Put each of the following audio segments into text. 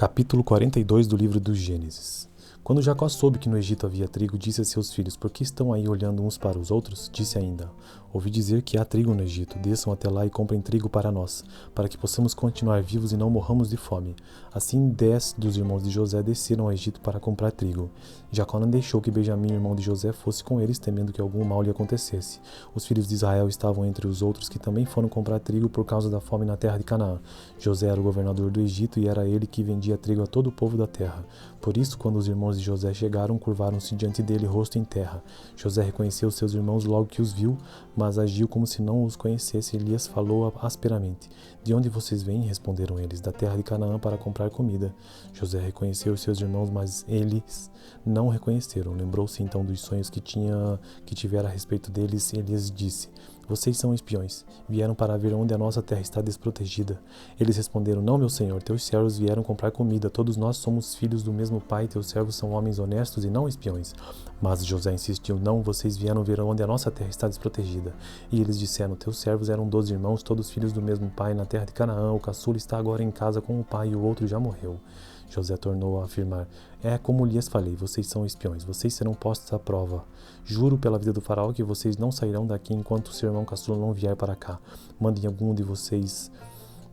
Capítulo 42 do livro do Gênesis. Quando Jacó soube que no Egito havia trigo, disse a seus filhos: Por que estão aí olhando uns para os outros? Disse ainda: Ouvi dizer que há trigo no Egito. Desçam até lá e comprem trigo para nós, para que possamos continuar vivos e não morramos de fome. Assim 10 dos irmãos de José desceram ao Egito para comprar trigo. Jacó não deixou que Benjamim, irmão de José, fosse com eles, temendo que algum mal lhe acontecesse. Os filhos de Israel estavam entre os outros que também foram comprar trigo por causa da fome na terra de Canaã. José era o governador do Egito e era ele que vendia trigo a todo o povo da terra. Por isso, quando os irmãos de José chegaram, curvaram-se diante dele, rosto em terra. José reconheceu seus irmãos logo que os viu, mas agiu como se não os conhecesse e lhes falou asperamente. De onde vocês vêm? Responderam eles. Da terra de Canaã para comprar comida. José reconheceu seus irmãos, mas eles não o reconheceram. Lembrou-se então dos sonhos que tivera a respeito deles e lhes disse: Vocês são espiões. Vieram para ver onde a nossa terra está desprotegida. Eles responderam: Não, meu senhor, teus servos vieram comprar comida. Todos nós somos filhos do mesmo pai. Teus servos são homens honestos e não espiões. Mas José insistiu: Não, vocês vieram ver onde a nossa terra está desprotegida. E eles disseram: Teus servos eram 12 irmãos, todos filhos do mesmo pai, na terra de Canaã. O caçula está agora em casa com o pai e o outro já morreu. José tornou a afirmar: É como lhes falei, vocês são espiões, vocês serão postos à prova. Juro pela vida do faraó que vocês não sairão daqui enquanto o seu irmão caçula não vier para cá. Mandem algum de vocês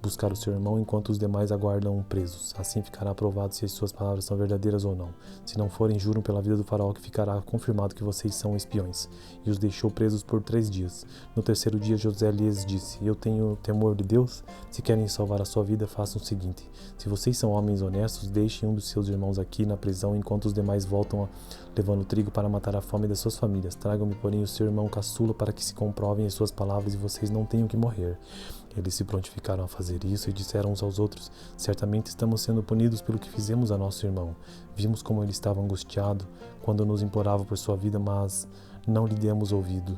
buscar o seu irmão enquanto os demais aguardam presos. Assim ficará provado se as suas palavras são verdadeiras ou não. Se não forem, juram pela vida do faraó que ficará confirmado que vocês são espiões. E os deixou presos por 3 dias. No terceiro dia, José lhes disse: Eu tenho temor de Deus. Se querem salvar a sua vida, façam o seguinte: se vocês são homens honestos, deixem um dos seus irmãos aqui na prisão enquanto os demais voltam levando trigo para matar a fome das suas famílias. Tragam-me, porém, o seu irmão caçula para que se comprovem as suas palavras e vocês não tenham que morrer. Eles se prontificaram a fazer isso e disseram uns aos outros: Certamente estamos sendo punidos pelo que fizemos a nosso irmão. Vimos como ele estava angustiado quando nos implorava por sua vida, mas não lhe demos ouvidos.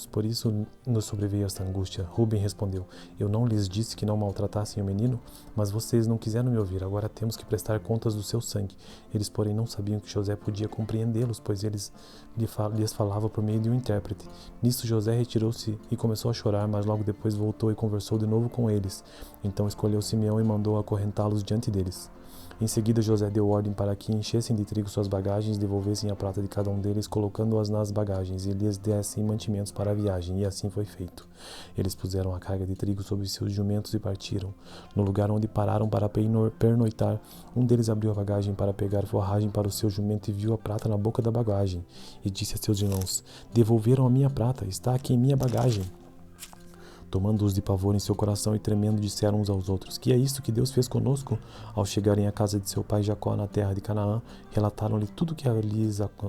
Por isso nos sobreveio esta angústia. Rubem respondeu: Eu não lhes disse que não maltratassem o menino? Mas vocês não quiseram me ouvir. Agora temos que prestar contas do seu sangue. Eles, porém, não sabiam que José podia compreendê-los, pois lhes falava por meio de um intérprete. Nisso José retirou-se e começou a chorar, mas logo depois voltou e conversou de novo com eles. Então escolheu Simeão e mandou acorrentá-los diante deles. Em seguida, José deu ordem para que enchessem de trigo suas bagagens, devolvessem a prata de cada um deles, colocando-as nas bagagens, e lhes dessem mantimentos para a viagem, e assim foi feito. Eles puseram a carga de trigo sobre seus jumentos e partiram. No lugar onde pararam para pernoitar, um deles abriu a bagagem para pegar forragem para o seu jumento e viu a prata na boca da bagagem, e disse a seus irmãos: Devolveram a minha prata, está aqui em minha bagagem. Tomando-os de pavor em seu coração e tremendo, disseram uns aos outros: Que é isto que Deus fez conosco? Ao chegarem à casa de seu pai Jacó na terra de Canaã, relataram-lhe tudo o que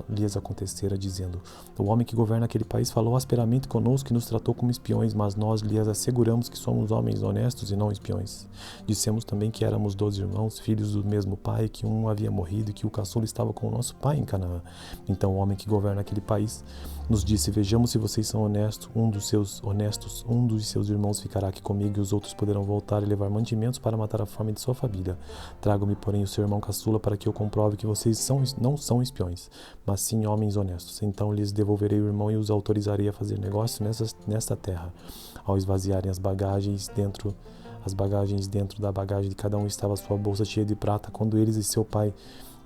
lhes acontecera, dizendo: O homem que governa aquele país falou asperamente conosco e nos tratou como espiões, mas nós lhes asseguramos que somos homens honestos e não espiões. Dissemos também que éramos 12 irmãos, filhos do mesmo pai, que um havia morrido e que o caçula estava com o nosso pai em Canaã. Então o homem que governa aquele país nos disse: Vejamos se vocês são honestos. Um dos seus irmãos ficará aqui comigo e os outros poderão voltar e levar mantimentos para matar a fome de sua família. Tragam-me, porém, o seu irmão caçula para que eu comprove que vocês não são espiões, mas sim homens honestos. Então lhes devolverei o irmão e os autorizarei a fazer negócio nesta terra. Ao esvaziarem as bagagens dentro da bagagem de cada um estava a sua bolsa cheia de prata. Quando eles e seu pai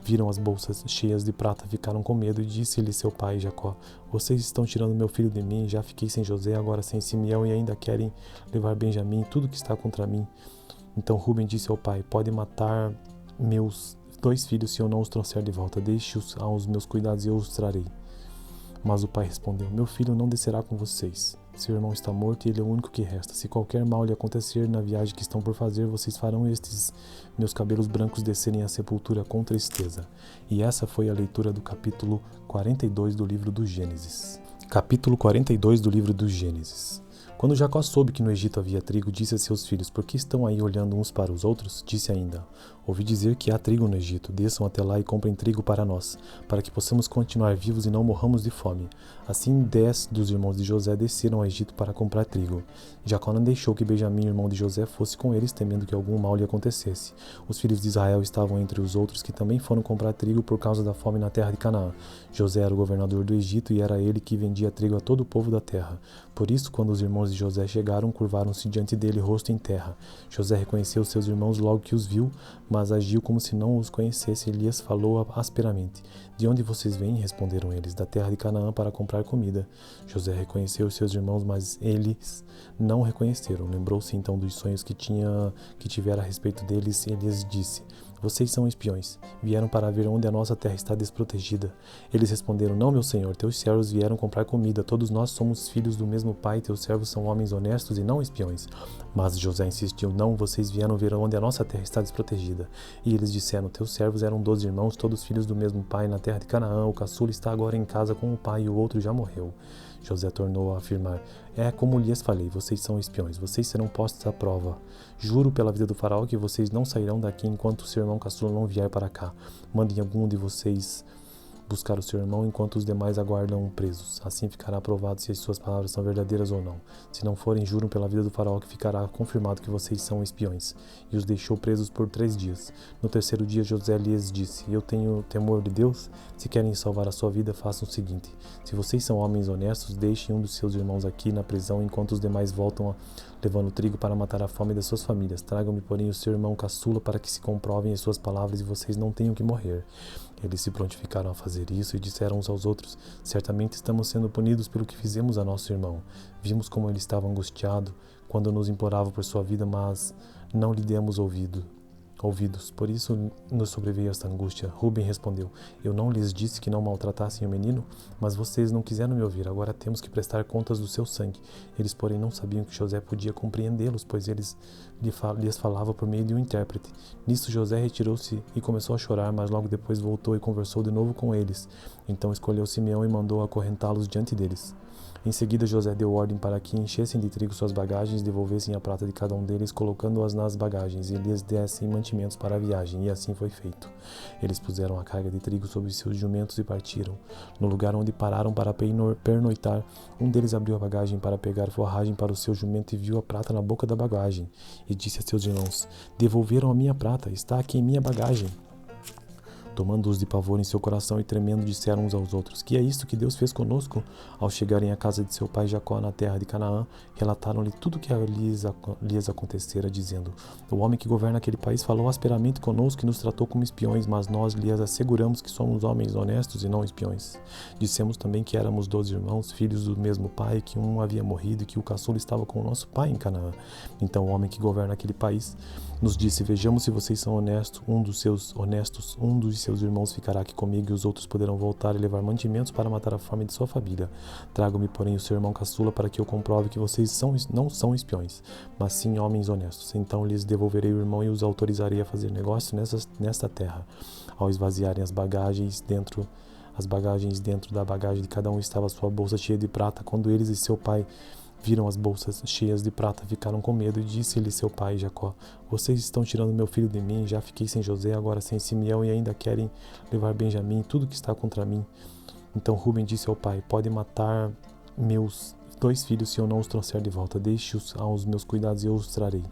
viram as bolsas cheias de prata, ficaram com medo, e disse-lhe seu pai Jacó: Vocês estão tirando meu filho de mim. Já fiquei sem José, agora sem Simeão, e ainda querem levar Benjamim, tudo que está contra mim. Então Rubem disse ao pai: Pode matar meus 2 filhos se eu não os trouxer de volta. Deixe-os aos meus cuidados e eu os trarei. Mas o pai respondeu: Meu filho não descerá com vocês. Seu irmão está morto e ele é o único que resta. Se qualquer mal lhe acontecer na viagem que estão por fazer, vocês farão estes meus cabelos brancos descerem à sepultura com tristeza. E essa foi a leitura do capítulo 42 do livro do Gênesis. Capítulo 42 do livro do Gênesis. Quando Jacó soube que no Egito havia trigo, disse a seus filhos: Por que estão aí olhando uns para os outros? Disse ainda: Ouvi dizer que há trigo no Egito. Desçam até lá e comprem trigo para nós, para que possamos continuar vivos e não morramos de fome. Assim 10 dos irmãos de José desceram ao Egito para comprar trigo. Jacó não deixou que Benjamim, irmão de José, fosse com eles, temendo que algum mal lhe acontecesse. Os filhos de Israel estavam entre os outros que também foram comprar trigo por causa da fome na terra de Canaã. José era o governador do Egito e era ele que vendia trigo a todo o povo da terra. Por isso, quando os irmãos de José chegaram, curvaram-se diante dele, rosto em terra. José reconheceu seus irmãos logo que os viu, mas mas agiu como se não os conhecesse e lhes falou asperamente. De onde vocês vêm? Responderam eles. Da terra de Canaã, para comprar comida. José reconheceu os seus irmãos, mas eles não o reconheceram. Lembrou-se então dos sonhos que tivera a respeito deles e lhes disse: vocês são espiões. Vieram para ver onde a nossa terra está desprotegida. Eles responderam: não, meu senhor, teus servos vieram comprar comida. Todos nós somos filhos do mesmo pai. Teus servos são homens honestos e não espiões. Mas José insistiu: não, vocês vieram ver onde a nossa terra está desprotegida. E eles disseram: teus servos eram 12 irmãos, todos filhos do mesmo pai, na terra de Canaã. O caçula está agora em casa com o pai e o outro já morreu. José tornou a afirmar: é como lhes falei, vocês são espiões, vocês serão postos à prova. Juro pela vida do faraó que vocês não sairão daqui enquanto o seu irmão caçula não vier para cá. Mandem algum de vocês buscar o seu irmão enquanto os demais aguardam presos. Assim ficará provado se as suas palavras são verdadeiras ou não. Se não forem, juram pela vida do faraó que ficará confirmado que vocês são espiões. E os deixou presos por 3 dias. No terceiro dia José lhes disse: eu tenho temor de Deus. Se querem salvar a sua vida, façam o seguinte: se vocês são homens honestos, deixem um dos seus irmãos aqui na prisão enquanto os demais voltam levando trigo para matar a fome das suas famílias. Tragam-me, porém, o seu irmão caçula para que se comprovem as suas palavras e vocês não tenham que morrer. Eles se prontificaram a fazer isso e disseram uns aos outros: certamente estamos sendo punidos pelo que fizemos a nosso irmão. Vimos como ele estava angustiado quando nos implorava por sua vida, mas não lhe demos ouvidos. Por isso nos sobreveio esta angústia. Rubem respondeu: eu não lhes disse que não maltratassem o menino? Mas vocês não quiseram me ouvir. Agora temos que prestar contas do seu sangue. Eles, porém, não sabiam que José podia compreendê-los, pois lhes falava por meio de um intérprete. Nisso José retirou-se e começou a chorar, mas logo depois voltou e conversou de novo com eles. Então escolheu Simeão e mandou acorrentá-los diante deles. Em seguida José deu ordem para que enchessem de trigo suas bagagens, devolvessem a prata de cada um deles, colocando-as nas bagagens, e lhes dessem mantimentos para a viagem, e assim foi feito. Eles puseram a carga de trigo sobre seus jumentos e partiram. No lugar onde pararam para pernoitar, um deles abriu a bagagem para pegar forragem para o seu jumento e viu a prata na boca da bagagem, e disse a seus irmãos: devolveram a minha prata, está aqui em minha bagagem. Tomando-os de pavor em seu coração e tremendo, disseram uns aos outros: que é isto que Deus fez conosco? Ao chegarem à casa de seu pai Jacó na terra de Canaã, relataram-lhe tudo o que lhes acontecera, dizendo: o homem que governa aquele país falou asperamente conosco e nos tratou como espiões, mas nós lhes asseguramos que somos homens honestos e não espiões. Dissemos também que éramos 12 irmãos, filhos do mesmo pai, que um havia morrido e que o caçula estava com o nosso pai em Canaã. Então o homem que governa aquele país nos disse: vejamos se vocês são honestos. Um dos seus irmãos ficará aqui comigo e os outros poderão voltar e levar mantimentos para matar a fome de sua família. Tragam-me, porém, o seu irmão caçula para que eu comprove que vocês não são espiões, mas sim homens honestos. Então lhes devolverei o irmão e os autorizarei a fazer negócio nesta terra. Ao esvaziarem as bagagens dentro da bagagem de cada um estava sua bolsa cheia de prata. Quando eles e seu pai viram as bolsas cheias de prata, ficaram com medo, e disse-lhe seu pai Jacó: vocês estão tirando meu filho de mim, já fiquei sem José, agora sem Simeão, e ainda querem levar Benjamim, tudo que está contra mim. Então Rubem disse ao pai: pode matar meus 2 filhos se eu não os trouxer de volta, deixe-os aos meus cuidados e eu os trarei.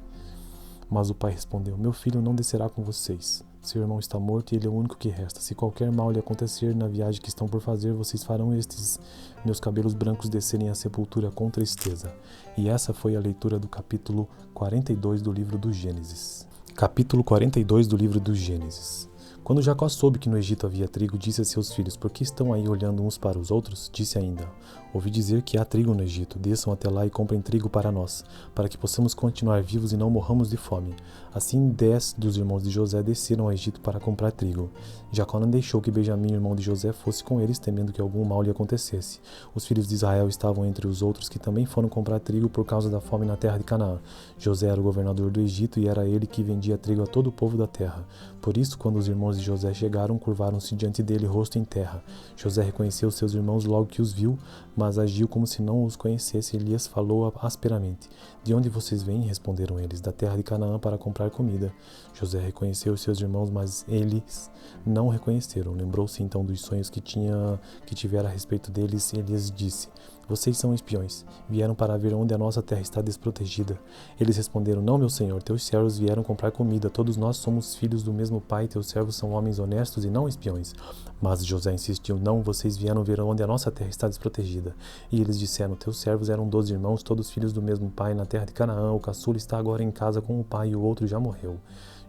Mas o pai respondeu: meu filho não descerá com vocês. Seu irmão está morto e ele é o único que resta. Se qualquer mal lhe acontecer na viagem que estão por fazer, vocês farão estes meus cabelos brancos descerem à sepultura com tristeza. E essa foi a leitura do capítulo 42 do livro do Gênesis. Capítulo 42 do livro do Gênesis. Quando Jacó soube que no Egito havia trigo, disse a seus filhos: por que estão aí olhando uns para os outros? Disse ainda: ouvi dizer que há trigo no Egito. Desçam até lá e comprem trigo para nós, para que possamos continuar vivos e não morramos de fome. Assim 10 dos irmãos de José desceram ao Egito para comprar trigo. Jacó não deixou que Benjamim, irmão de José, fosse com eles, temendo que algum mal lhe acontecesse. Os filhos de Israel estavam entre os outros que também foram comprar trigo por causa da fome na terra de Canaã. José era o governador do Egito e era ele que vendia trigo a todo o povo da terra. Por isso, quando os irmãos de José chegaram, curvaram-se diante dele, rosto em terra. José reconheceu seus irmãos logo que os viu, mas agiu como se não os conhecesse e lhes falou asperamente. De onde vocês vêm? Responderam eles. Da terra de Canaã, para comprar comida. José reconheceu seus irmãos, mas eles não o reconheceram. Lembrou-se então dos sonhos que tivera a respeito deles e lhes disse: vocês são espiões. Vieram para ver onde a nossa terra está desprotegida. Eles responderam: não, meu senhor, teus servos vieram comprar comida. Todos nós somos filhos do mesmo pai. Teus servos são homens honestos e não espiões. Mas José insistiu: não, vocês vieram ver onde a nossa terra está desprotegida. E eles disseram: teus servos eram 12 irmãos, todos filhos do mesmo pai, na terra de Canaã. O caçula está agora em casa com o pai e o outro já morreu.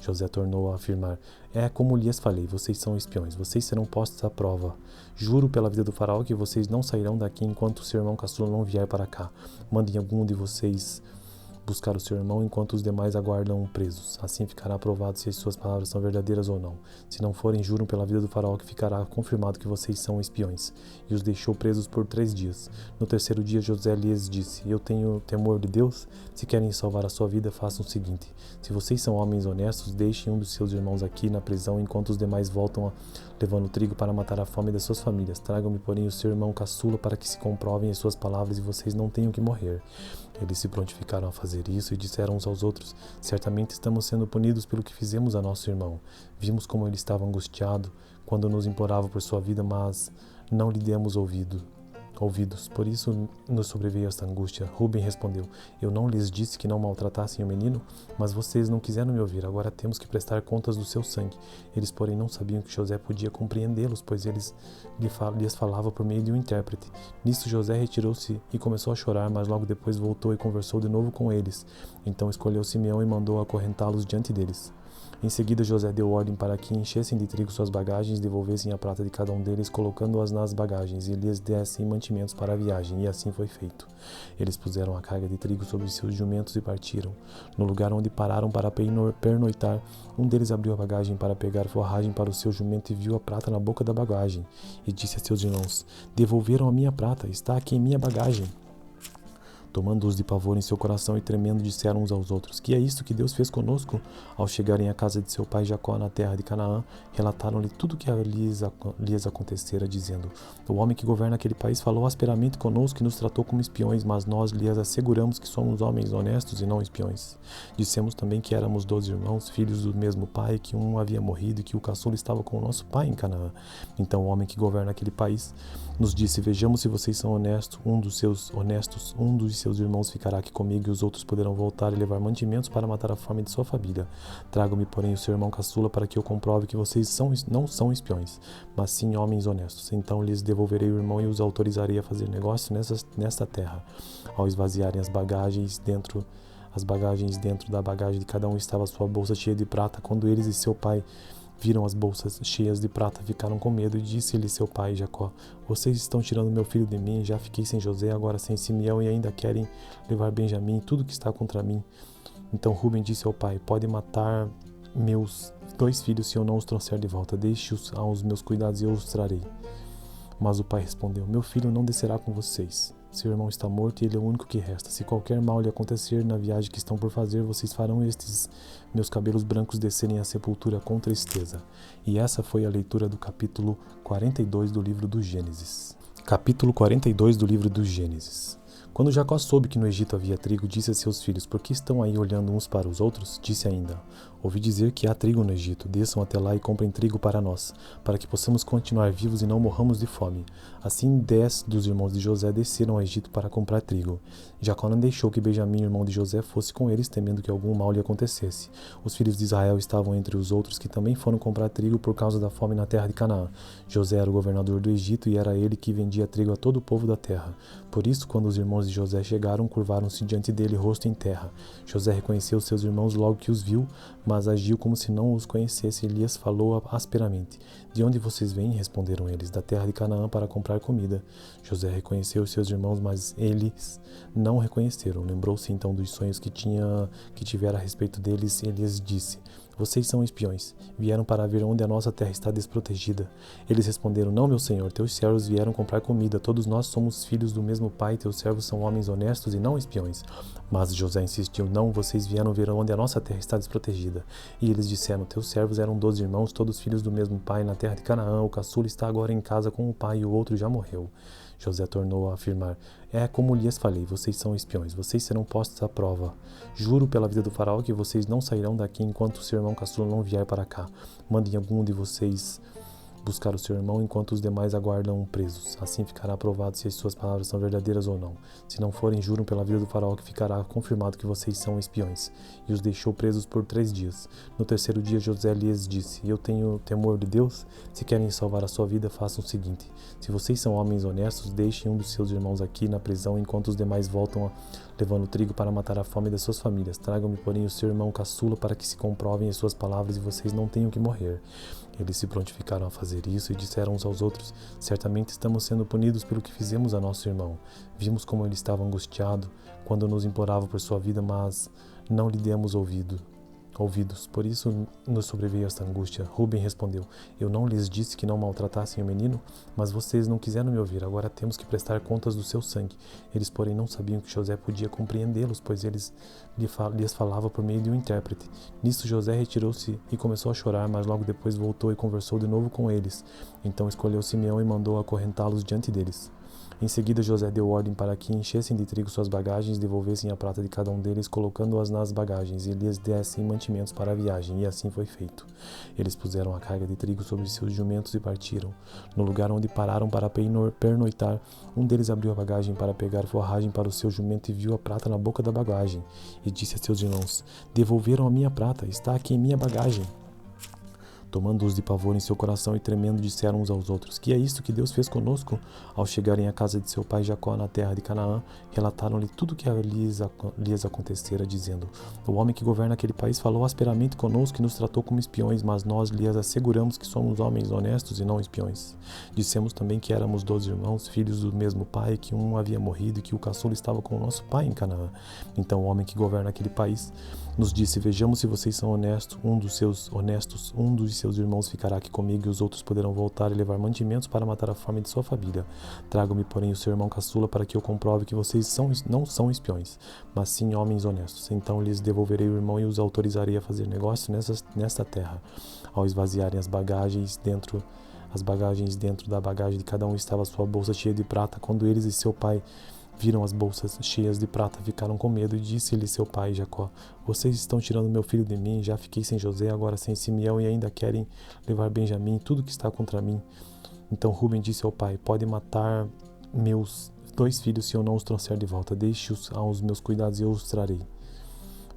José tornou a afirmar: é como lhes falei, vocês são espiões, vocês serão postos à prova. Juro pela vida do faraó que vocês não sairão daqui enquanto o seu irmão caçula não vier para cá. Mandem algum de vocês buscar o seu irmão enquanto os demais aguardam presos. Assim ficará provado se as suas palavras são verdadeiras ou não. Se não forem, juram pela vida do faraó que ficará confirmado que vocês são espiões. E os deixou presos por 3 dias. No terceiro dia, José lhes disse: eu tenho temor de Deus. Se querem salvar a sua vida, façam o seguinte: se vocês são homens honestos, deixem um dos seus irmãos aqui na prisão enquanto os demais voltam levando trigo para matar a fome das suas famílias. Tragam-me, porém, o seu irmão caçula para que se comprovem as suas palavras e vocês não tenham que morrer. Eles se prontificaram a fazer isso e disseram uns aos outros: certamente estamos sendo punidos pelo que fizemos a nosso irmão. Vimos como ele estava angustiado quando nos implorava por sua vida, mas não lhe demos ouvidos. Por isso nos sobreveio esta angústia. Rubem respondeu: eu não lhes disse que não maltratassem o menino, mas vocês não quiseram me ouvir. Agora temos que prestar contas do seu sangue. Eles, porém, não sabiam que José podia compreendê-los, pois eles lhes falava por meio de um intérprete. Nisso José retirou-se e começou a chorar, mas logo depois voltou e conversou de novo com eles. Então escolheu Simeão e mandou acorrentá-los diante deles. Em seguida, José deu ordem para que enchessem de trigo suas bagagens, devolvessem a prata de cada um deles, colocando-as nas bagagens, e lhes dessem mantimentos para a viagem, e assim foi feito. Eles puseram a carga de trigo sobre seus jumentos e partiram. No lugar onde pararam para pernoitar, um deles abriu a bagagem para pegar forragem para o seu jumento e viu a prata na boca da bagagem, e disse a seus irmãos: devolveram a minha prata, está aqui em minha bagagem. Tomando-os de pavor em seu coração e tremendo, disseram uns aos outros: que é isto que Deus fez conosco? Ao chegarem à casa de seu pai Jacó na terra de Canaã, relataram-lhe tudo o que lhes acontecera, dizendo: o homem que governa aquele país falou asperamente conosco e nos tratou como espiões, mas nós lhes asseguramos que somos homens honestos e não espiões. Dissemos também que éramos 12 irmãos, filhos do mesmo pai, que um havia morrido e que o caçula estava com o nosso pai em Canaã. Então o homem que governa aquele país nos disse: vejamos se vocês são honestos. Um dos seus irmãos ficará aqui comigo, e os outros poderão voltar e levar mantimentos para matar a fome de sua família. Tragam-me, porém, o seu irmão caçula para que eu comprove que vocês não são espiões, mas sim homens honestos. Então lhes devolverei o irmão e os autorizarei a fazer negócio nesta terra. Ao esvaziarem as bagagens dentro da bagagem de cada um estava sua bolsa cheia de prata. Quando eles e seu pai viram as bolsas cheias de prata, ficaram com medo, e disse-lhe seu pai Jacó: vocês estão tirando meu filho de mim. Já fiquei sem José, agora sem Simeão, e ainda querem levar Benjamim, tudo que está contra mim. Então Rubem disse ao pai: pode matar meus 2 filhos se eu não os trouxer de volta. Deixe-os aos meus cuidados e eu os trarei. Mas o pai respondeu: meu filho não descerá com vocês. Seu irmão está morto e ele é o único que resta. Se qualquer mal lhe acontecer na viagem que estão por fazer, vocês farão estes meus cabelos brancos descerem à sepultura com tristeza. E essa foi a leitura do capítulo 42 do livro do Gênesis. Capítulo 42 do livro do Gênesis. Quando Jacó soube que no Egito havia trigo, disse a seus filhos: por que estão aí olhando uns para os outros? Disse ainda: ouvi dizer que há trigo no Egito. Desçam até lá e comprem trigo para nós, para que possamos continuar vivos e não morramos de fome. Assim 10 dos irmãos de José desceram ao Egito para comprar trigo. Jacó não deixou que Benjamim, irmão de José, fosse com eles, temendo que algum mal lhe acontecesse. Os filhos de Israel estavam entre os outros que também foram comprar trigo por causa da fome na terra de Canaã. José era o governador do Egito e era ele que vendia trigo a todo o povo da terra. Por isso, quando os irmãos de José chegaram, curvaram-se diante dele, rosto em terra. José reconheceu seus irmãos logo que os viu, mas agiu como se não os conhecesse e lhes falou asperamente. De onde vocês vêm? Responderam eles. Da terra de Canaã, para comprar comida. José reconheceu seus irmãos, mas eles não o reconheceram. Lembrou-se então dos sonhos que tivera a respeito deles e lhes disse: vocês são espiões. Vieram para ver onde a nossa terra está desprotegida. Eles responderam: não, meu senhor, teus servos vieram comprar comida. Todos nós somos filhos do mesmo pai. Teus servos são homens honestos e não espiões. Mas José insistiu: não, vocês vieram ver onde a nossa terra está desprotegida. E eles disseram: teus servos eram 12 irmãos, todos filhos do mesmo pai, na terra de Canaã. O caçula está agora em casa com o pai e o outro já morreu. José tornou a afirmar: é como lhes falei, vocês são espiões, vocês serão postos à prova. Juro pela vida do faraó que vocês não sairão daqui enquanto o seu irmão caçula não vier para cá. Mandem algum de vocês buscar o seu irmão enquanto os demais aguardam presos. Assim ficará provado se as suas palavras são verdadeiras ou não. Se não forem, juram pela vida do faraó que ficará confirmado que vocês são espiões. E os deixou presos por 3 dias. No terceiro dia, José lhes disse: Eu tenho temor de Deus. Se querem salvar a sua vida, façam o seguinte: se vocês são homens honestos, deixem um dos seus irmãos aqui na prisão enquanto os demais voltam levando trigo para matar a fome das suas famílias. Tragam-me, porém, o seu irmão caçula para que se comprovem as suas palavras e vocês não tenham que morrer. Eles se prontificaram a fazer isso e disseram uns aos outros: Certamente estamos sendo punidos pelo que fizemos a nosso irmão. Vimos como ele estava angustiado quando nos implorava por sua vida, mas não lhe demos ouvidos. Por isso nos sobreveio esta angústia. Rubem respondeu: Eu não lhes disse que não maltratassem o menino, mas vocês não quiseram me ouvir. Agora temos que prestar contas do seu sangue. Eles, porém, não sabiam que José podia compreendê-los, pois lhes falava por meio de um intérprete. Nisso José retirou-se e começou a chorar, mas logo depois voltou e conversou de novo com eles. Então escolheu Simeão e mandou acorrentá-los diante deles. Em seguida, José deu ordem para que enchessem de trigo suas bagagens, devolvessem a prata de cada um deles, colocando-as nas bagagens, e lhes dessem mantimentos para a viagem, e assim foi feito. Eles puseram a carga de trigo sobre seus jumentos e partiram. No lugar onde pararam para pernoitar, um deles abriu a bagagem para pegar forragem para o seu jumento e viu a prata na boca da bagagem, e disse a seus irmãos: Devolveram a minha prata, está aqui em minha bagagem. Tomando-os de pavor em seu coração e tremendo, disseram uns aos outros: Que é isto que Deus fez conosco? Ao chegarem à casa de seu pai Jacó na terra de Canaã, relataram-lhe tudo o que lhes acontecera, dizendo: O homem que governa aquele país falou asperamente conosco e nos tratou como espiões, mas nós lhes asseguramos que somos homens honestos e não espiões. Dissemos também que éramos 12 irmãos, filhos do mesmo pai, que um havia morrido e que o caçula estava com o nosso pai em Canaã. Então o homem que governa aquele país nos disse: Vejamos se vocês são honestos. Um dos seus irmãos ficará aqui comigo e os outros poderão voltar e levar mantimentos para matar a fome de sua família. Tragam-me, porém, o seu irmão caçula para que eu comprove que vocês não são espiões, mas sim homens honestos. Então lhes devolverei o irmão e os autorizarei a fazer negócio nesta terra. Ao esvaziarem as bagagens dentro da bagagem de cada um estava sua bolsa cheia de prata. Quando eles e seu pai viram as bolsas cheias de prata, ficaram com medo, e disse-lhe seu pai Jacó: Vocês estão tirando meu filho de mim. Já fiquei sem José, agora sem Simeão, e ainda querem levar Benjamim, tudo que está contra mim. Então Rubem disse ao pai: Pode matar meus 2 filhos se eu não os trouxer de volta. Deixe-os aos meus cuidados e eu os trarei.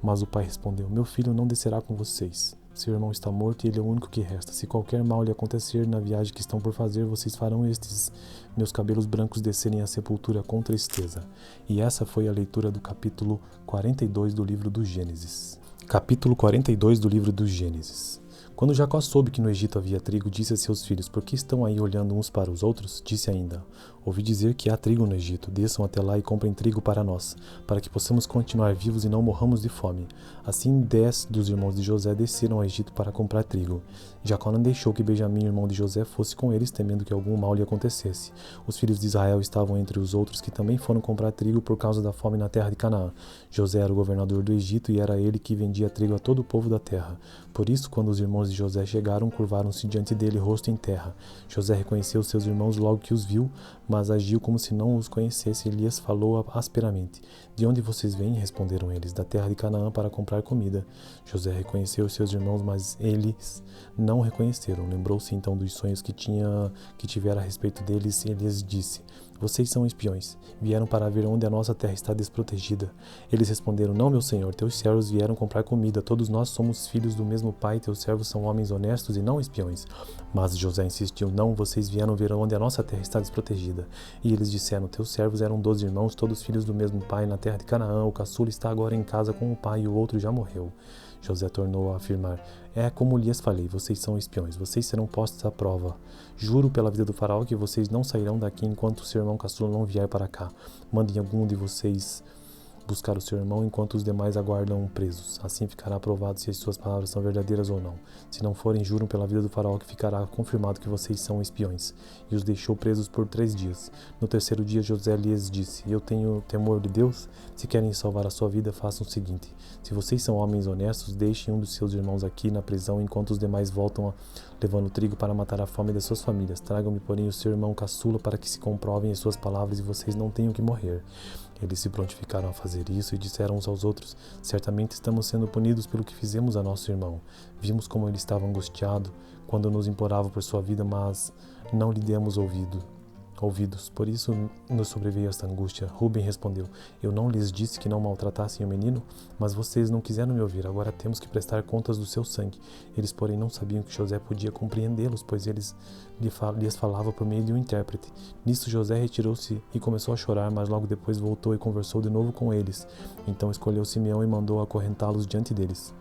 Mas o pai respondeu: Meu filho não descerá com vocês. Seu irmão está morto e ele é o único que resta. Se qualquer mal lhe acontecer na viagem que estão por fazer, vocês farão estes meus cabelos brancos descerem à sepultura com tristeza. E essa foi a leitura do capítulo 42 do livro do Gênesis. Capítulo 42 do livro do Gênesis. Quando Jacó soube que no Egito havia trigo, disse a seus filhos: Por que estão aí olhando uns para os outros? Disse ainda: Ouvi dizer que há trigo no Egito. Desçam até lá e comprem trigo para nós, para que possamos continuar vivos e não morramos de fome. Assim 10 dos irmãos de José desceram ao Egito para comprar trigo. Jacó não deixou que Benjamim, irmão de José, fosse com eles, temendo que algum mal lhe acontecesse. Os filhos de Israel estavam entre os outros que também foram comprar trigo por causa da fome na terra de Canaã. José era o governador do Egito e era ele que vendia trigo a todo o povo da terra. Por isso, quando os irmãos de José chegaram, curvaram-se diante dele, rosto em terra. José reconheceu seus irmãos logo que os viu, mas agiu como se não os conhecesse e lhes falou asperamente. De onde vocês vêm? Responderam eles. Da terra de Canaã, para comprar comida. José reconheceu seus irmãos, mas eles não reconheceram. Lembrou-se então dos sonhos que tivera a respeito deles e lhes disse: Vocês são espiões. Vieram para ver onde a nossa terra está desprotegida. Eles responderam: Não, meu senhor, teus servos vieram comprar comida. Todos nós somos filhos do mesmo pai. Teus servos são homens honestos e não espiões. Mas José insistiu: Não, vocês vieram ver onde a nossa terra está desprotegida. E eles disseram: Teus servos eram 12 irmãos, todos filhos do mesmo pai, na terra de Canaã. O caçula está agora em casa com o pai e o outro já morreu. José tornou a afirmar: É como lhes falei, vocês são espiões, vocês serão postos à prova. Juro pela vida do faraó que vocês não sairão daqui enquanto o seu irmão caçula não vier para cá. Mandem algum de vocês buscar o seu irmão enquanto os demais aguardam presos. Assim ficará provado se as suas palavras são verdadeiras ou não. Se não forem, juram pela vida do faraó que ficará confirmado que vocês são espiões. E os deixou presos por 3 dias. No terceiro dia, José lhes disse: Eu tenho temor de Deus. Se querem salvar a sua vida, façam o seguinte: se vocês são homens honestos, deixem um dos seus irmãos aqui na prisão enquanto os demais voltam levando trigo para matar a fome das suas famílias. Tragam-me, porém, o seu irmão caçula para que se comprovem as suas palavras e vocês não tenham que morrer. Eles se prontificaram a fazer isso e disseram uns aos outros: certamente estamos sendo punidos pelo que fizemos a nosso irmão. Vimos como ele estava angustiado quando nos implorava por sua vida, mas não lhe demos ouvidos. Por isso nos sobreveio esta angústia. Rúben respondeu: eu não lhes disse que não maltratassem o menino? Mas vocês não quiseram me ouvir. Agora temos que prestar contas do seu sangue. Eles, porém, não sabiam que José podia compreendê-los, pois eles lhes falava por meio de um intérprete. Nisso José retirou-se e começou a chorar, mas logo depois voltou e conversou de novo com eles. Então escolheu Simeão e mandou acorrentá-los diante deles.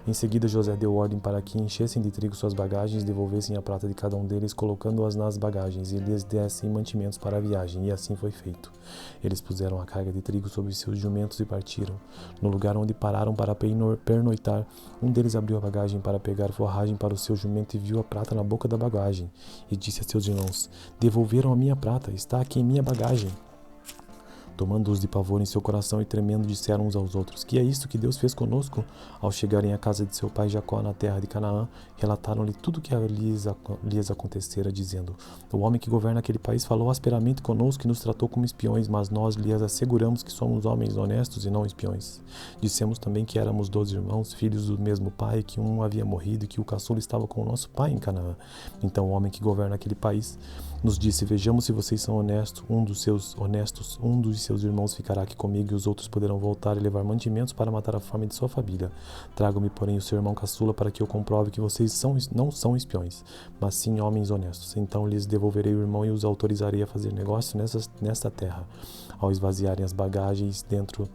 Em seguida José deu ordem para que enchessem de trigo suas bagagens e devolvessem a prata de cada um deles, colocando-as nas bagagens, e lhes dessem mantimentos para a viagem, e assim foi feito. Eles puseram a carga de trigo sobre seus jumentos e partiram. No lugar onde pararam para pernoitar, um deles abriu a bagagem para pegar forragem para o seu jumento e viu a prata na boca da bagagem, e disse a seus irmãos: devolveram a minha prata, está aqui em minha bagagem. Tomando-os de pavor em seu coração e tremendo, disseram uns aos outros: que é isto que Deus fez conosco? Ao chegarem à casa de seu pai Jacó na terra de Canaã, relataram-lhe tudo o que lhes acontecera, dizendo: o homem que governa aquele país falou asperamente conosco e nos tratou como espiões, mas nós lhes asseguramos que somos homens honestos e não espiões. Dissemos também que éramos 12 irmãos, filhos do mesmo pai, que um havia morrido e que o caçula estava com o nosso pai em Canaã. Então o homem que governa aquele país nos disse: vejamos se vocês são honestos. Um dos seus irmãos ficará aqui comigo e os outros poderão voltar e levar mantimentos para matar a fome de sua família. Tragam-me, porém, o seu irmão caçula para que eu comprove que vocês não são espiões, mas sim homens honestos. Então lhes devolverei o irmão e os autorizarei a fazer negócio nesta terra. Ao esvaziarem as bagagens dentro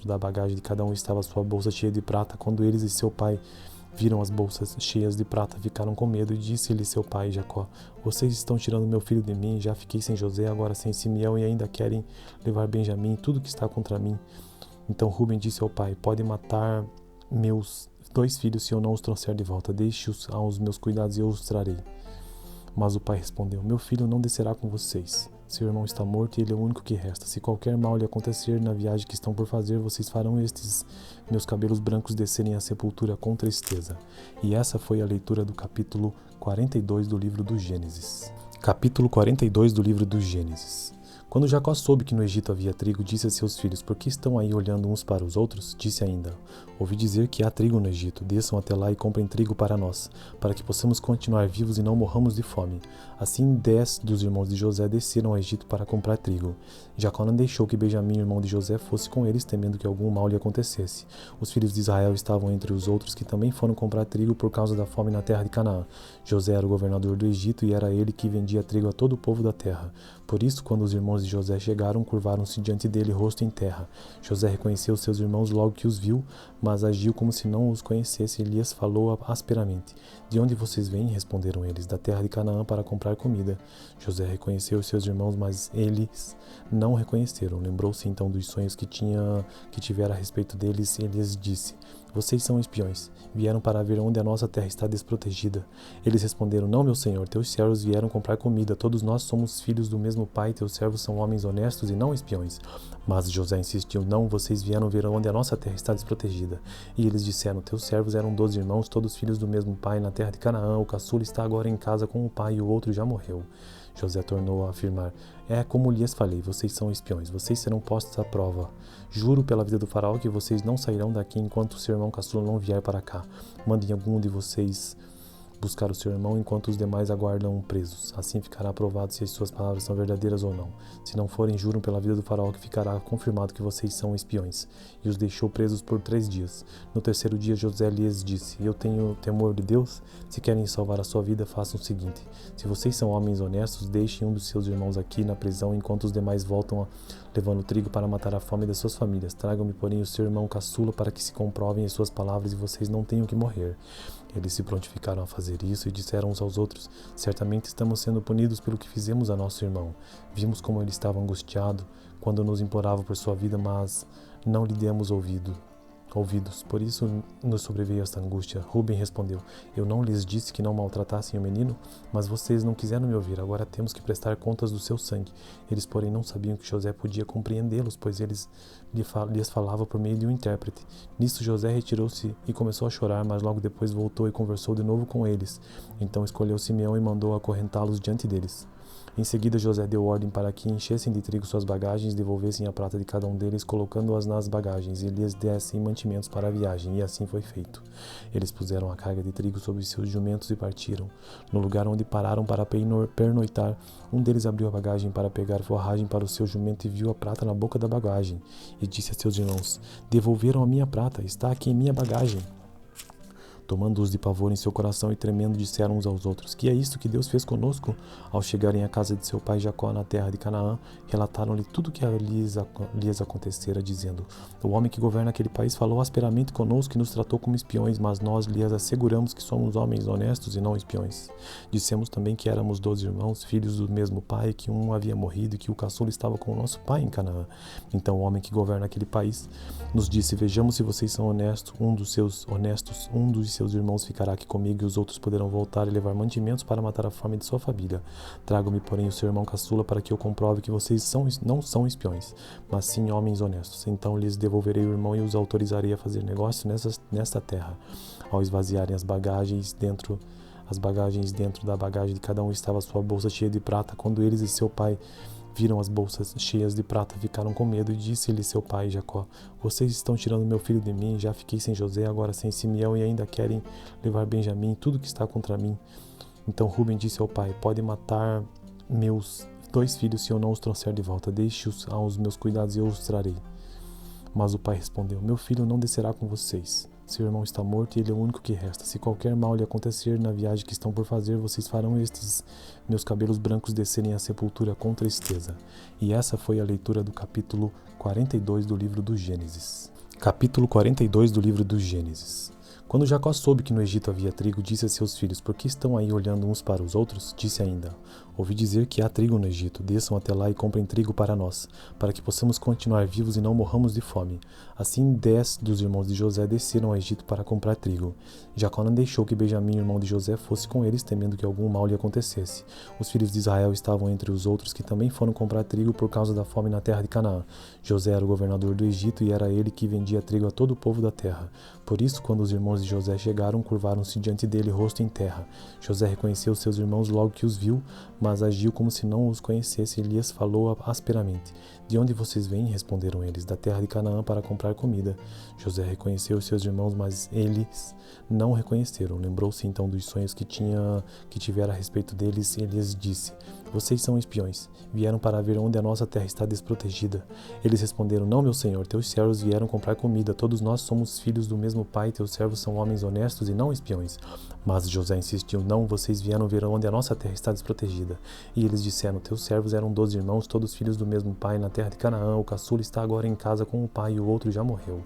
da bagagem de cada um estava sua bolsa cheia de prata. Quando eles e seu pai viram as bolsas cheias de prata, ficaram com medo, e disse-lhe seu pai Jacó: vocês estão tirando meu filho de mim, já fiquei sem José, agora sem Simeão, e ainda querem levar Benjamim, tudo que está contra mim. Então Rúben disse ao pai: pode matar meus 2 filhos se eu não os trouxer de volta, deixe-os aos meus cuidados e eu os trarei. Mas o pai respondeu: meu filho não descerá com vocês. Seu irmão está morto e ele é o único que resta. Se qualquer mal lhe acontecer na viagem que estão por fazer, vocês farão estes meus cabelos brancos descerem à sepultura com tristeza. E essa foi a leitura do capítulo 42 do livro do Gênesis. Capítulo 42 do livro do Gênesis. Quando Jacó soube que no Egito havia trigo, disse a seus filhos: por que estão aí olhando uns para os outros? Disse ainda: ouvi dizer que há trigo no Egito. Desçam até lá e comprem trigo para nós, para que possamos continuar vivos e não morramos de fome. Assim 10 dos irmãos de José desceram ao Egito para comprar trigo. Jacó não deixou que Benjamim, irmão de José, fosse com eles, temendo que algum mal lhe acontecesse. Os filhos de Israel estavam entre os outros que também foram comprar trigo por causa da fome na terra de Canaã. José era o governador do Egito e era ele que vendia trigo a todo o povo da terra. Por isso, quando os irmãos de José chegaram, curvaram-se diante dele, rosto em terra. José reconheceu seus irmãos logo que os viu, mas agiu como se não os conhecesse e lhes falou asperamente. De onde vocês vêm? Responderam eles. Da terra de Canaã, para comprar comida. José reconheceu seus irmãos, mas eles não o reconheceram. Lembrou-se então dos sonhos que tivera a respeito deles e lhes disse: vocês são espiões. Vieram para ver onde a nossa terra está desprotegida. Eles responderam: não, meu senhor, teus servos vieram comprar comida. Todos nós somos filhos do mesmo pai, teus servos são homens honestos e não espiões. Mas José insistiu: não, vocês vieram ver onde a nossa terra está desprotegida. E eles disseram: teus servos eram 12 irmãos, todos filhos do mesmo pai, na terra de Canaã. O caçula está agora em casa com o pai e o outro já morreu. José tornou a afirmar: é como lhes falei, vocês são espiões, vocês serão postos à prova. Juro pela vida do faraó que vocês não sairão daqui enquanto o seu irmão caçula não vier para cá. Mandem algum de vocês buscar o seu irmão enquanto os demais aguardam presos. Assim ficará provado se as suas palavras são verdadeiras ou não. Se não forem, juram pela vida do faraó que ficará confirmado que vocês são espiões. E os deixou presos por 3 dias. No 3º dia José lhes disse: eu tenho temor de Deus. Se querem salvar a sua vida, façam o seguinte: se vocês são homens honestos, deixem um dos seus irmãos aqui na prisão enquanto os demais voltam levando trigo para matar a fome das suas famílias. Tragam-me, porém, o seu irmão caçula para que se comprovem as suas palavras e vocês não tenham que morrer. Eles se prontificaram a fazer isso e disseram uns aos outros: certamente estamos sendo punidos pelo que fizemos a nosso irmão. Vimos como ele estava angustiado quando nos implorava por sua vida, mas não lhe demos ouvidos. Por isso nos sobreveio esta angústia. Rúben respondeu: eu não lhes disse que não maltratassem o menino? Mas vocês não quiseram me ouvir. Agora temos que prestar contas do seu sangue. Eles, porém, não sabiam que José podia compreendê-los, pois eles lhes falava por meio de um intérprete. Nisso José retirou-se e começou a chorar, mas logo depois voltou e conversou de novo com eles. Então escolheu Simeão e mandou acorrentá-los diante deles. Em seguida, José deu ordem para que enchessem de trigo suas bagagens e devolvessem a prata de cada um deles, colocando-as nas bagagens, e lhes dessem mantimentos para a viagem, e assim foi feito. Eles puseram a carga de trigo sobre seus jumentos e partiram. No lugar onde pararam para pernoitar, um deles abriu a bagagem para pegar forragem para o seu jumento e viu a prata na boca da bagagem, e disse a seus irmãos: "Devolveram a minha prata, está aqui em minha bagagem." Tomando-os de pavor em seu coração e tremendo, disseram uns aos outros: "Que é isto que Deus fez conosco?" Ao chegarem à casa de seu pai Jacó na terra de Canaã, relataram-lhe tudo o que lhes acontecera, dizendo: "O homem que governa aquele país falou asperamente conosco e nos tratou como espiões, mas nós lhes asseguramos que somos homens honestos e não espiões. Dissemos também que éramos 12 irmãos, filhos do mesmo pai, que um havia morrido e que o caçula estava com o nosso pai em Canaã. Então o homem que governa aquele país nos disse: Vejamos se vocês são honestos. Um dos seus irmãos ficará aqui comigo e os outros poderão voltar e levar mantimentos para matar a fome de sua família. Traga-me, porém, o seu irmão caçula para que eu comprove que vocês não são espiões, mas sim homens honestos. Então lhes devolverei o irmão e os autorizarei a fazer negócio nesta terra." Ao esvaziarem as bagagens dentro da bagagem de cada um estava a sua bolsa cheia de prata. Quando eles e seu pai viram as bolsas cheias de prata, ficaram com medo, e disse-lhe seu pai Jacó: "Vocês estão tirando meu filho de mim, já fiquei sem José, agora sem Simeão, e ainda querem levar Benjamim, tudo que está contra mim." Então Ruben disse ao pai: "Pode matar meus 2 filhos se eu não os trouxer de volta. Deixe-os aos meus cuidados e eu os trarei." Mas o pai respondeu: "Meu filho não descerá com vocês. Seu irmão está morto e ele é o único que resta. Se qualquer mal lhe acontecer na viagem que estão por fazer, vocês farão estes meus cabelos brancos descerem à sepultura com tristeza." E essa foi a leitura do capítulo 42 do livro do Gênesis. Capítulo 42 do livro do Gênesis. Quando Jacó soube que no Egito havia trigo, disse a seus filhos: "Por que estão aí olhando uns para os outros?" Disse ainda: "Ouvi dizer que há trigo no Egito. Desçam até lá e comprem trigo para nós, para que possamos continuar vivos e não morramos de fome." Assim 10 dos irmãos de José desceram ao Egito para comprar trigo. Jacó não deixou que Benjamim, irmão de José, fosse com eles, temendo que algum mal lhe acontecesse. Os filhos de Israel estavam entre os outros que também foram comprar trigo por causa da fome na terra de Canaã. José era o governador do Egito e era ele que vendia trigo a todo o povo da terra. Por isso, quando os irmãos de José chegaram, curvaram-se diante dele, rosto em terra. José reconheceu seus irmãos logo que os viu, mas agiu como se não os conhecesse e lhes falou asperamente. "De onde vocês vêm?" responderam eles. "Da terra de Canaã, para comprar comida." José reconheceu seus irmãos, mas eles não o reconheceram. Lembrou-se então dos sonhos que tivera a respeito deles e lhes disse: "Vocês são espiões. Vieram para ver onde a nossa terra está desprotegida." Eles responderam: "Não, meu senhor, teus servos vieram comprar comida. Todos nós somos filhos do mesmo pai, teus servos são homens honestos e não espiões." Mas José insistiu: "Não, vocês vieram ver onde a nossa terra está desprotegida." E eles disseram: "Teus servos eram 12 irmãos, todos filhos do mesmo pai, na terra de Canaã. O caçula está agora em casa com o pai e o outro já morreu."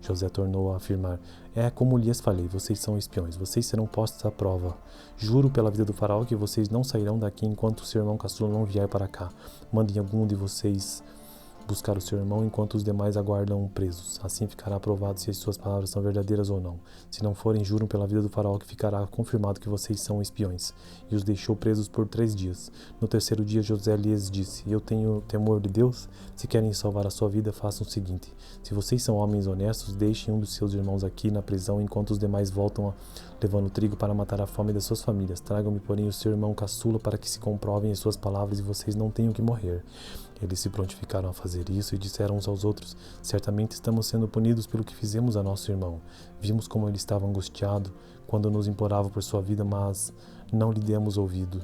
José tornou a afirmar: "É como lhes falei, vocês são espiões, vocês serão postos à prova. Juro pela vida do faraó que vocês não sairão daqui enquanto o seu irmão caçula não vier para cá. Mandem algum de vocês buscar o seu irmão enquanto os demais aguardam presos. Assim ficará provado se as suas palavras são verdadeiras ou não. Se não forem, juram pela vida do faraó que ficará confirmado que vocês são espiões." E os deixou presos por 3 dias. No 3º dia, José lhes disse: "Eu tenho temor de Deus. Se querem salvar a sua vida, façam o seguinte: se vocês são homens honestos, deixem um dos seus irmãos aqui na prisão enquanto os demais voltam levando trigo para matar a fome das suas famílias. Tragam-me, porém, o seu irmão caçula para que se comprovem as suas palavras e vocês não tenham que morrer." Eles se prontificaram a fazer isso e disseram uns aos outros: "Certamente estamos sendo punidos pelo que fizemos a nosso irmão. Vimos como ele estava angustiado quando nos implorava por sua vida, mas não lhe demos ouvidos.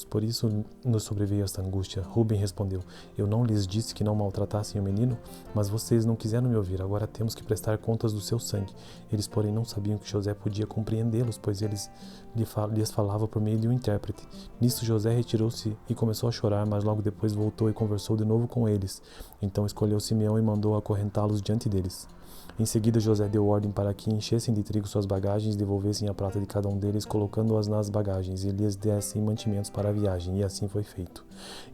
Por isso nos sobreveio esta angústia." Ruben respondeu: "Eu não lhes disse que não maltratassem o menino? Mas vocês não quiseram me ouvir. Agora temos que prestar contas do seu sangue." Eles, porém, não sabiam que José podia compreendê-los, pois lhes falava por meio de um intérprete. Nisso José retirou-se e começou a chorar, mas logo depois voltou e conversou de novo com eles. Então escolheu Simeão e mandou acorrentá-los diante deles. Em seguida, José deu ordem para que enchessem de trigo suas bagagens e devolvessem a prata de cada um deles, colocando-as nas bagagens, e lhes dessem mantimentos para a viagem, e assim foi feito.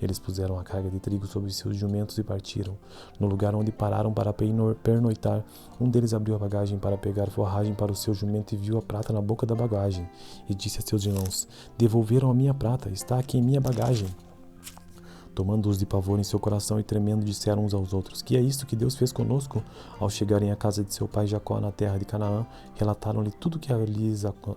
Eles puseram a carga de trigo sobre seus jumentos e partiram. No lugar onde pararam para pernoitar, um deles abriu a bagagem para pegar forragem para o seu jumento e viu a prata na boca da bagagem, e disse a seus irmãos: "Devolveram a minha prata, está aqui em minha bagagem." Tomando-os de pavor em seu coração e tremendo, disseram uns aos outros: Que é isto que Deus fez conosco? Ao chegarem à casa de seu pai Jacó na terra de Canaã, relataram-lhe tudo o que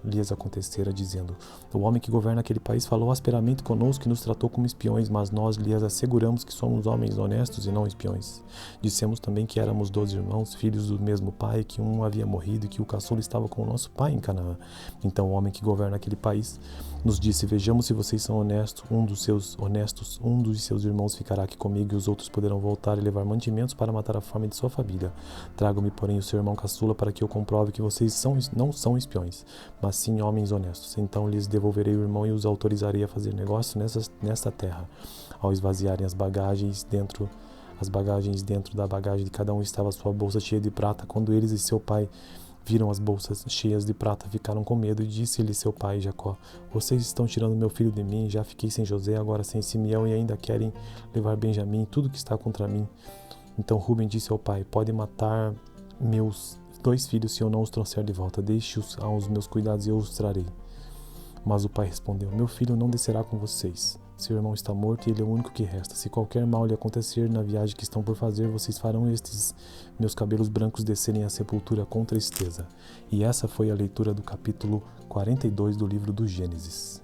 lhes acontecera, dizendo: O homem que governa aquele país falou asperamente conosco e nos tratou como espiões, mas nós lhes asseguramos que somos homens honestos e não espiões. Dissemos também que éramos 12 irmãos, filhos do mesmo pai, que um havia morrido e que o caçula estava com o nosso pai em Canaã. Então o homem que governa aquele país nos disse: Vejamos se vocês são honestos. Um dos seus irmãos ficará aqui comigo e os outros poderão voltar e levar mantimentos para matar a fome de sua família. Tragam-me, porém, o seu irmão caçula para que eu comprove que vocês não são espiões, mas sim homens honestos. Então lhes devolverei o irmão e os autorizarei a fazer negócio nesta terra. Ao esvaziarem as bagagens dentro da bagagem de cada um estava a sua bolsa cheia de prata. Quando eles e seu pai viram as bolsas cheias de prata, ficaram com medo, e disse-lhe seu pai Jacó: Vocês estão tirando meu filho de mim, já fiquei sem José, agora sem Simeão, e ainda querem levar Benjamim, tudo que está contra mim. Então Ruben disse ao pai: Pode matar meus 2 filhos se eu não os trouxer de volta, deixe-os aos meus cuidados e eu os trarei. Mas o pai respondeu: Meu filho não descerá com vocês. Seu irmão está morto e ele é o único que resta. Se qualquer mal lhe acontecer na viagem que estão por fazer, vocês farão estes meus cabelos brancos descerem à sepultura com tristeza. E essa foi a leitura do capítulo 42 do livro do Gênesis.